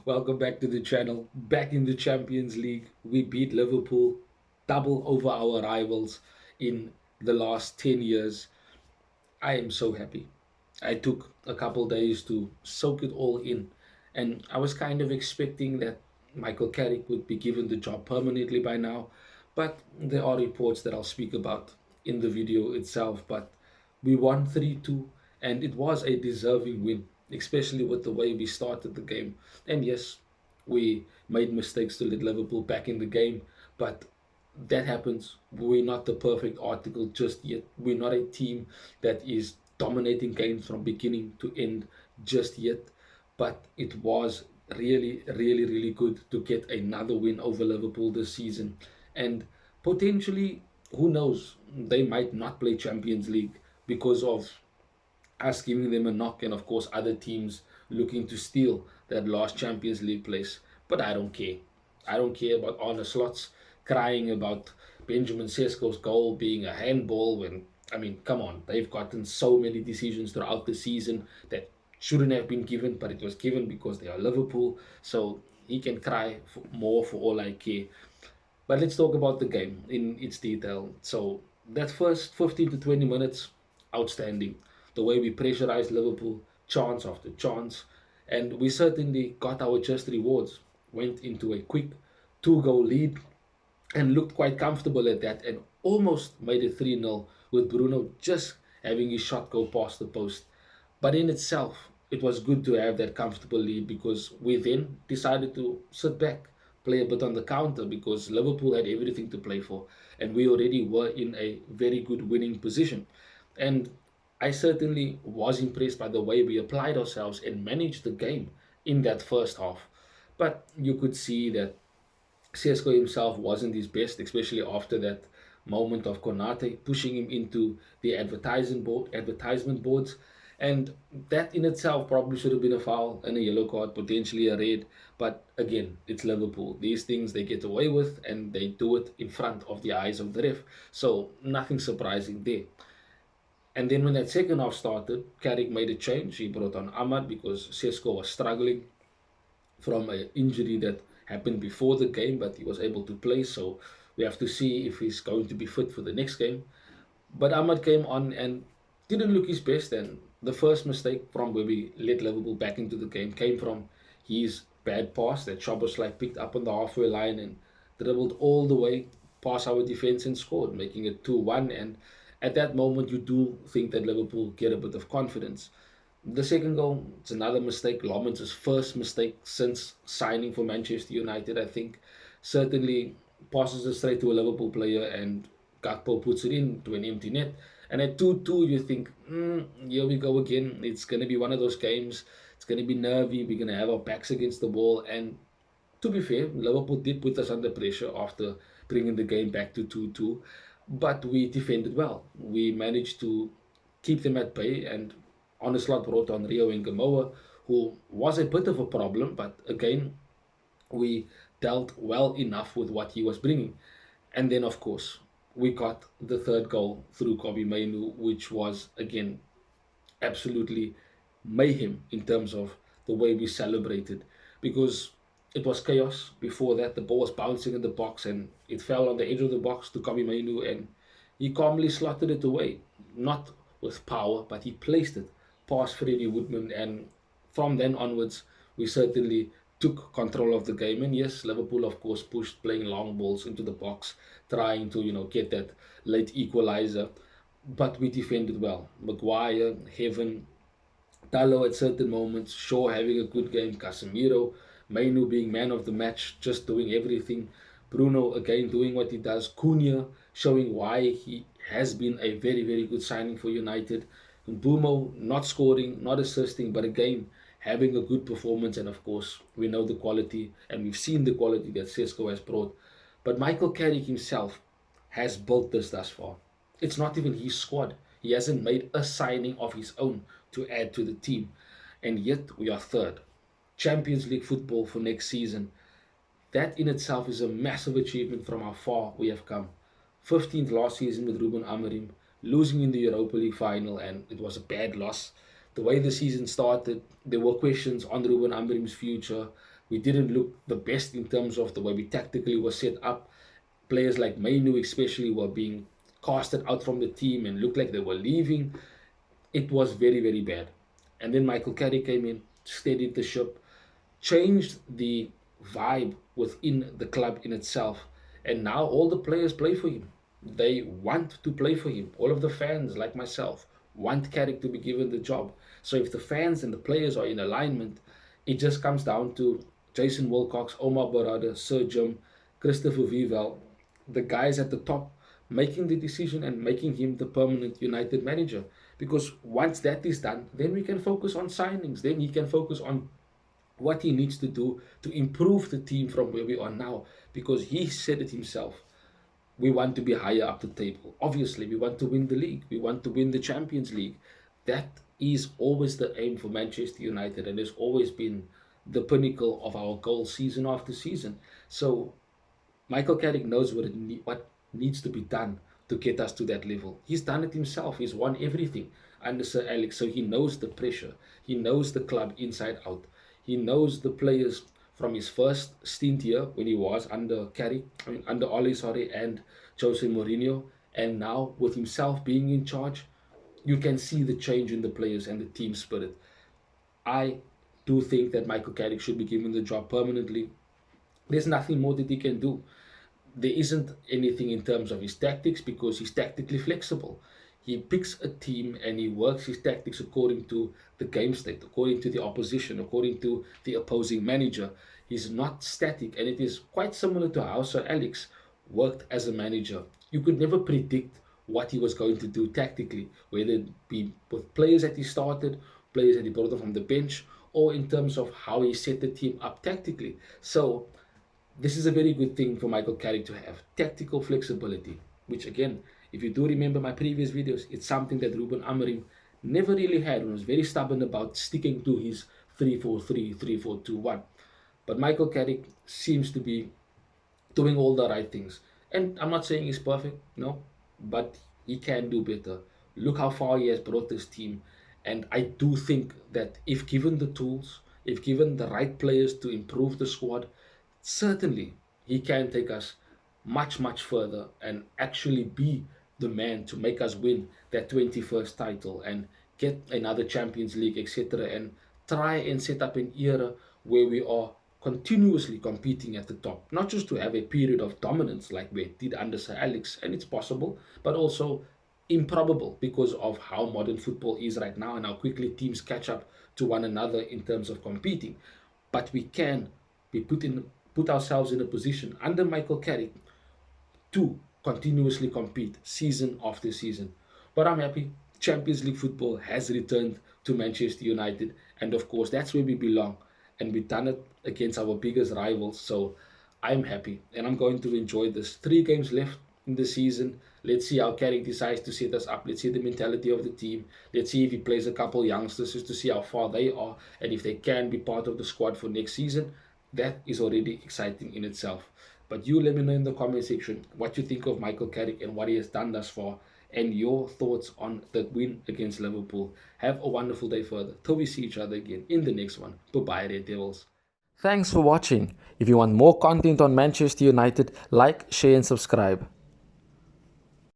Welcome back to the channel. Back in the Champions League, we beat Liverpool, double over our rivals in the last 10 years. I am so happy. I took a couple days to soak it all in, and I was kind of expecting that Michael Carrick would be given the job permanently by now, but there are reports that I'll speak about in the video itself. But we won 3-2, and it was a deserving win, especially with the way we started the game. And yes, we made mistakes to let Liverpool back in the game, but that happens. We're not the perfect article just yet. We're not a team that is dominating games from beginning to end just yet. But it was really, really, really good to get another win over Liverpool this season. And potentially, who knows, they might not play Champions League because of us giving them a knock, and of course other teams looking to steal that last Champions League place. But I don't care. I don't care about Arne Slots crying about Benjamin Sesko's goal being a handball when, I mean, come on, they've gotten so many decisions throughout the season that shouldn't have been given, but it was given because they are Liverpool. So he can cry more for all I care. But let's talk about the game in its detail. So that first 15 to 20 minutes, outstanding. The way we pressurized Liverpool, chance after chance, and we certainly got our just rewards. Went into a quick two-goal lead and looked quite comfortable at that, and almost made it 3-0 with Bruno just having his shot go past the post. But in itself, it was good to have that comfortable lead because we then decided to sit back, play a bit on the counter because Liverpool had everything to play for, and we already were in a very good winning position. And I certainly was impressed by the way we applied ourselves and managed the game in that first half. But you could see that Sesko himself wasn't his best, especially after that moment of Konate pushing him into the advertisement boards, and that in itself probably should have been a foul and a yellow card, potentially a red. But again, it's Liverpool. These things they get away with, and they do it in front of the eyes of the ref. So nothing surprising there. And then when that second half started, Carrick made a change. He brought on Ahmad because Sesko was struggling from an injury that happened before the game, but he was able to play. So we have to see if he's going to be fit for the next game. But Ahmad came on and didn't look his best. And the first mistake from where we let Liverpool back into the game came from his bad pass that Szoboszlai picked up on the halfway line and dribbled all the way past our defense and scored, making it 2-1. And at that moment, you do think that Liverpool get a bit of confidence. The second goal, it's another mistake. Lomans' first mistake since signing for Manchester United, I think. Certainly passes it straight to a Liverpool player, and Gakpo puts it into an empty net. And at 2-2, you think, here we go again. It's going to be one of those games. It's going to be nervy. We're going to have our backs against the wall. And to be fair, Liverpool did put us under pressure after bringing the game back to 2-2. But we defended well. We managed to keep them at bay, and Onslaught brought on Rio Ngamoa, who was a bit of a problem, but again, we dealt well enough with what he was bringing. And then, of course, we got the third goal through Kobe Mainu, which was, again, absolutely mayhem in terms of the way we celebrated because it was chaos before that. The ball was bouncing in the box and it fell on the edge of the box to Kobe Mainu, and he calmly slotted it away. Not with power, but he placed it past Freddie Woodman, and from then onwards, we certainly took control of the game. And yes, Liverpool, of course, pushed playing long balls into the box, trying to get that late equalizer. But we defended well. Maguire, Heaven, Dallo at certain moments, Shaw having a good game, Casemiro, Mainu being man of the match, just doing everything. Bruno again doing what he does. Cunha showing why he has been a very, very good signing for United. Mbumo not scoring, not assisting, but again having a good performance. And of course, we know the quality and we've seen the quality that Sesko has brought. But Michael Carrick himself has built this thus far. It's not even his squad. He hasn't made a signing of his own to add to the team. And yet we are third. Champions League football for next season. That in itself is a massive achievement from how far we have come. 15th last season with Ruben Amorim, losing in the Europa League final, and it was a bad loss. The way the season started, there were questions on Ruben Amorim's future. We didn't look the best in terms of the way we tactically were set up. Players like Mainu especially were being casted out from the team and looked like they were leaving. It was very, very bad. And then Michael Carrick came in, steadied the ship, changed the vibe within the club in itself. And now all the players play for him. They want to play for him. All of the fans, like myself, want Carrick to be given the job. So if the fans and the players are in alignment, it just comes down to Jason Wilcox, Omar Barada, Sir Jim, Christopher Vivel, the guys at the top making the decision and making him the permanent United manager. Because once that is done, then we can focus on signings. Then he can focus on what he needs to do to improve the team from where we are now. Because he said it himself. We want to be higher up the table. Obviously, we want to win the league. We want to win the Champions League. That is always the aim for Manchester United and has always been the pinnacle of our goal season after season. So Michael Carrick knows what needs to be done to get us to that level. He's done it himself. He's won everything under Sir Alex, so he knows the pressure. He knows the club inside out. He knows the players from his first stint here when he was under under Ole, sorry, and Jose Mourinho, and now with himself being in charge, you can see the change in the players and the team spirit. I do think that Michael Carrick should be given the job permanently. There's nothing more that he can do. There isn't anything in terms of his tactics because he's tactically flexible. He picks a team and he works his tactics according to the game state, according to the opposition, according to the opposing manager. He's not static, and it is quite similar to how Sir Alex worked as a manager. You could never predict what he was going to do tactically, whether it be with players that he started, players that he brought on from the bench, or in terms of how he set the team up tactically. So this is a very good thing for Michael Carrick to have tactical flexibility, which again, if you do remember my previous videos, it's something that Ruben Amorim never really had and was very stubborn about sticking to his 3-4-3, 3-4-2-1. But Michael Carrick seems to be doing all the right things. And I'm not saying he's perfect, no, but he can do better. Look how far he has brought this team. And I do think that if given the tools, if given the right players to improve the squad, certainly he can take us much, much further and actually be the man to make us win that 21st title and get another Champions League, etc. And try and set up an era where we are continuously competing at the top. Not just to have a period of dominance like we did under Sir Alex, and it's possible, but also improbable because of how modern football is right now and how quickly teams catch up to one another in terms of competing. But we can be put ourselves in a position under Michael Carrick to continuously compete season after season. But I'm happy Champions League football has returned to Manchester United, and of course, that's where we belong. And we've done it against our biggest rivals. So I'm happy and I'm going to enjoy this. 3 games left in the season. Let's see how Carrick decides to set us up. Let's see the mentality of the team. Let's see if he plays a couple youngsters just to see how far they are and if they can be part of the squad for next season. That is already exciting in itself. But you let me know in the comment section what you think of Michael Carrick and what he has done thus far and your thoughts on the win against Liverpool. Have a wonderful day further till we see each other again in the next one. Bye-bye, Red Devils. Thanks for watching. If you want more content on Manchester United, like, share and subscribe.